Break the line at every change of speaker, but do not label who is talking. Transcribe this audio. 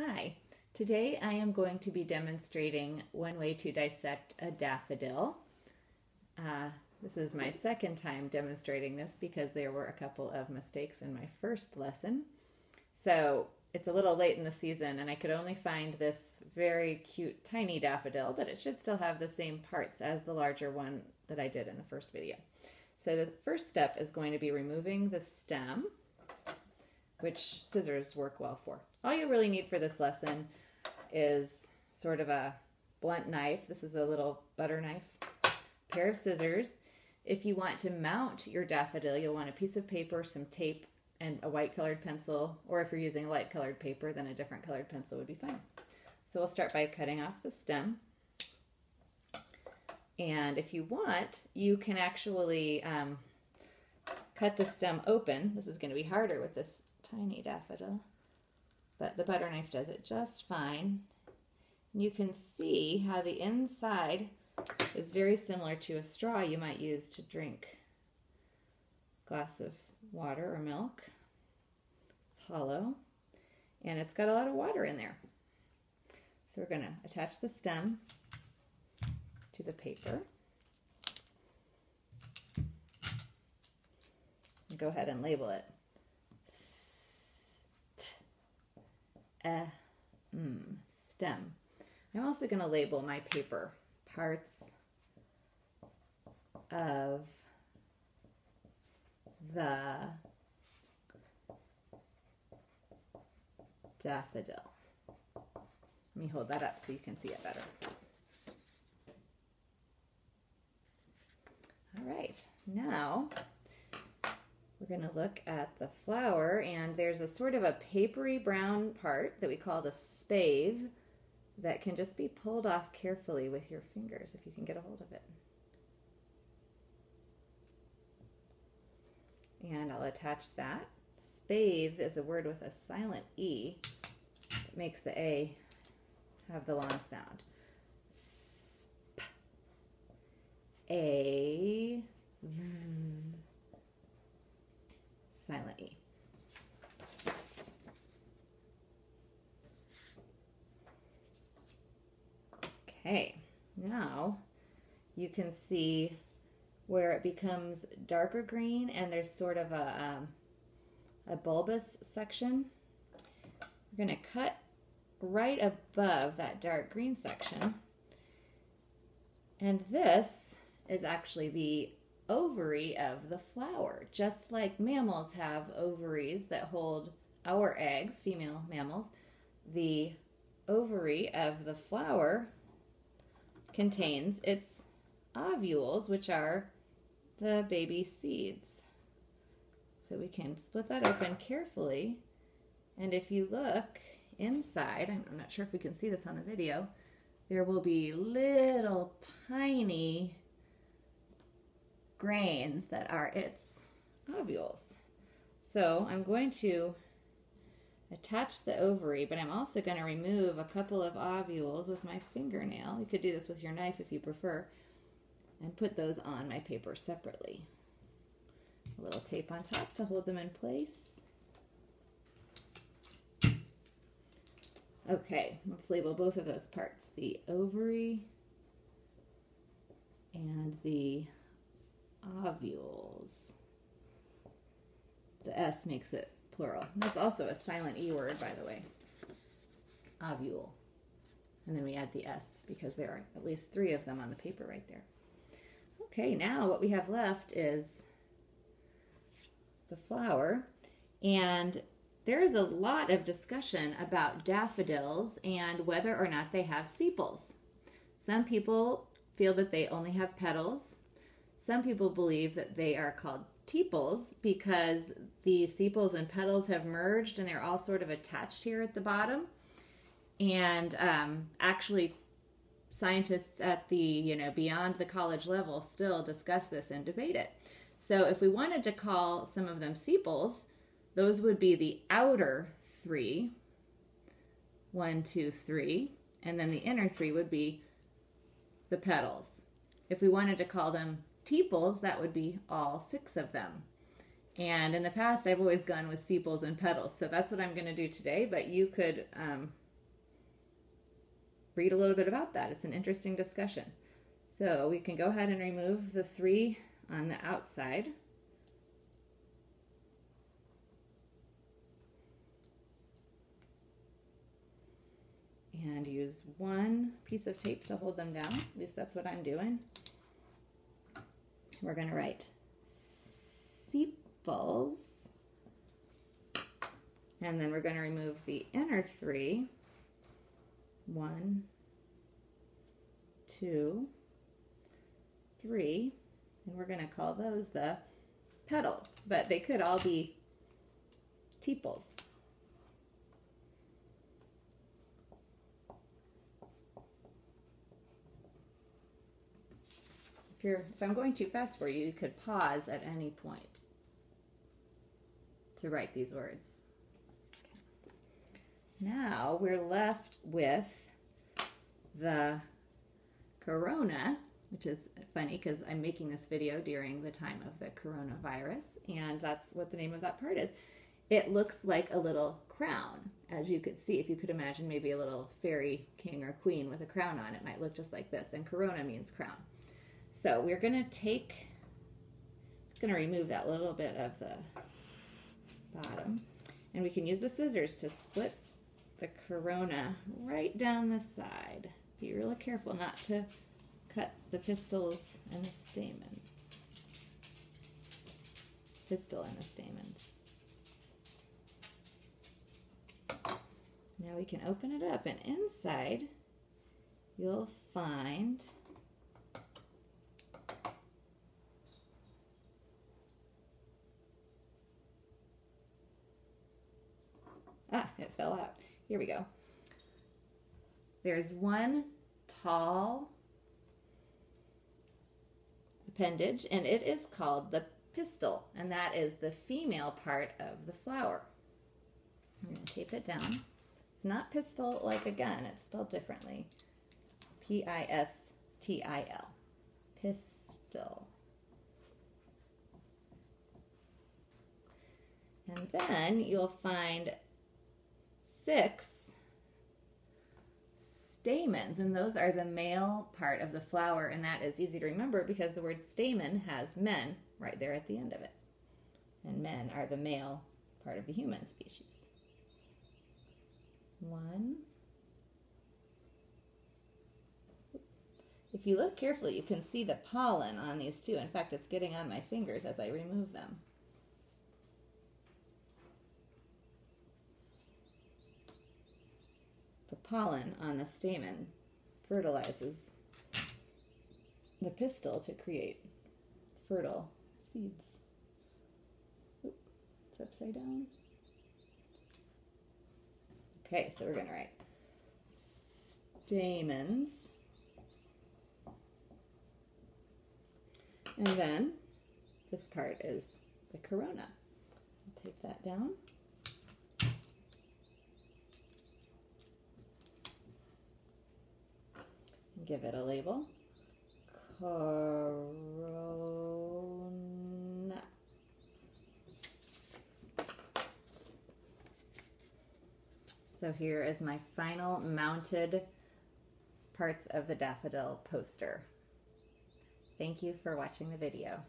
Hi, today I am going to be demonstrating one way to dissect a daffodil. This is my second time demonstrating this because there were a couple of mistakes in my first lesson. So it's a little late in the season and I could only find this very cute tiny daffodil, but it should still have the same parts as the larger one that I did in the first video. So the first step is going to be removing the stem, which scissors work well for. All you really need for this lesson is sort of a blunt knife. This is a little butter knife, pair of scissors. If you want to mount your daffodil, you'll want a piece of paper, some tape, and a white colored pencil, or if you're using light colored paper, then a different colored pencil would be fine. So we'll start by cutting off the stem. And if you want, you can actually cut the stem open. This is going to be harder with this tiny daffodil, but the butter knife does it just fine. And you can see how the inside is very similar to a straw you might use to drink a glass of water or milk. It's hollow and it's got a lot of water in there. So we're going to attach the stem to the paper and go ahead and label it stem. I'm also going to label my paper parts of the daffodil. Let me hold that up so you can see it better. All right, now we're going to look at the flower, and there's a sort of a papery brown part that we call the spathe that can just be pulled off carefully with your fingers if you can get a hold of it. And I'll attach that. Spathe is a word with a silent E. It makes the A have the long sound. Sp, A, V, silent E. Okay, now you can see where it becomes darker green and there's sort of a bulbous section. We're going to cut right above that dark green section. And this is actually the ovary of the flower. Just like mammals have ovaries that hold our eggs, female mammals, the ovary of the flower contains its ovules, which are the baby seeds. So we can split that open carefully, and if you look inside, I'm not sure if we can see this on the video, there will be little tiny grains that are its ovules. So I'm going to attach the ovary, but I'm also going to remove a couple of ovules with my fingernail. You could do this with your knife if you prefer, and put those on my paper separately. A little tape on top to hold them in place. Okay, let's label both of those parts, the ovary and the ovules. The S makes it plural. That's also a silent E word, by the way. Ovule. And then we add the S because there are at least 3 of them on the paper right there. Okay, now what we have left is the flower. And there is a lot of discussion about daffodils and whether or not they have sepals. Some people feel that they only have petals. Some people believe that they are called tepals because the sepals and petals have merged and they're all sort of attached here at the bottom. And actually, scientists at the, beyond the college level still discuss this and debate it. So if we wanted to call some of them sepals, those would be the outer 3, 1, 2, 3, and then the inner 3 would be the petals. If we wanted to call them tepals, that would be all 6 of them. And in the past, I've always gone with sepals and petals, so that's what I'm going to do today, but you could read a little bit about that. It's an interesting discussion. So we can go ahead and remove the 3 on the outside. And use 1 piece of tape to hold them down. At least that's what I'm doing. We're going to write sepals. And then we're going to remove the inner 3. 1, 2, 3. And we're going to call those the petals. But they could all be tepals. If I'm going too fast for you, you could pause at any point to write these words. Okay. Now we're left with the corona, which is funny because I'm making this video during the time of the coronavirus, and that's what the name of that part is. It looks like a little crown, as you could see. If you could imagine maybe a little fairy king or queen with a crown on, it might look just like this, and corona means crown. So we're going to remove that little bit of the bottom, and we can use the scissors to split the corona right down the side. Be really careful not to cut the pistils and the stamen. Pistil and the stamens. Now we can open it up, and inside you'll find it fell out. Here we go. There's 1 tall appendage, and it is called the pistil, and that is the female part of the flower. I'm going to tape it down. It's not pistol like a gun. It's spelled differently. P-I-S-T-I-L. Pistil. And then you'll find 6 stamens, and those are the male part of the flower, and that is easy to remember because the word stamen has men right there at the end of it. And men are the male part of the human species. 1. If you look carefully, you can see the pollen on these too. In fact, it's getting on my fingers as I remove them. The pollen on the stamen fertilizes the pistil to create fertile seeds. Oop, it's upside down. Okay, so we're going to write stamens. And then this part is the corona. I'll tape that down. And give it a label. Corona. So here is my final mounted parts of the daffodil poster. Thank you for watching the video.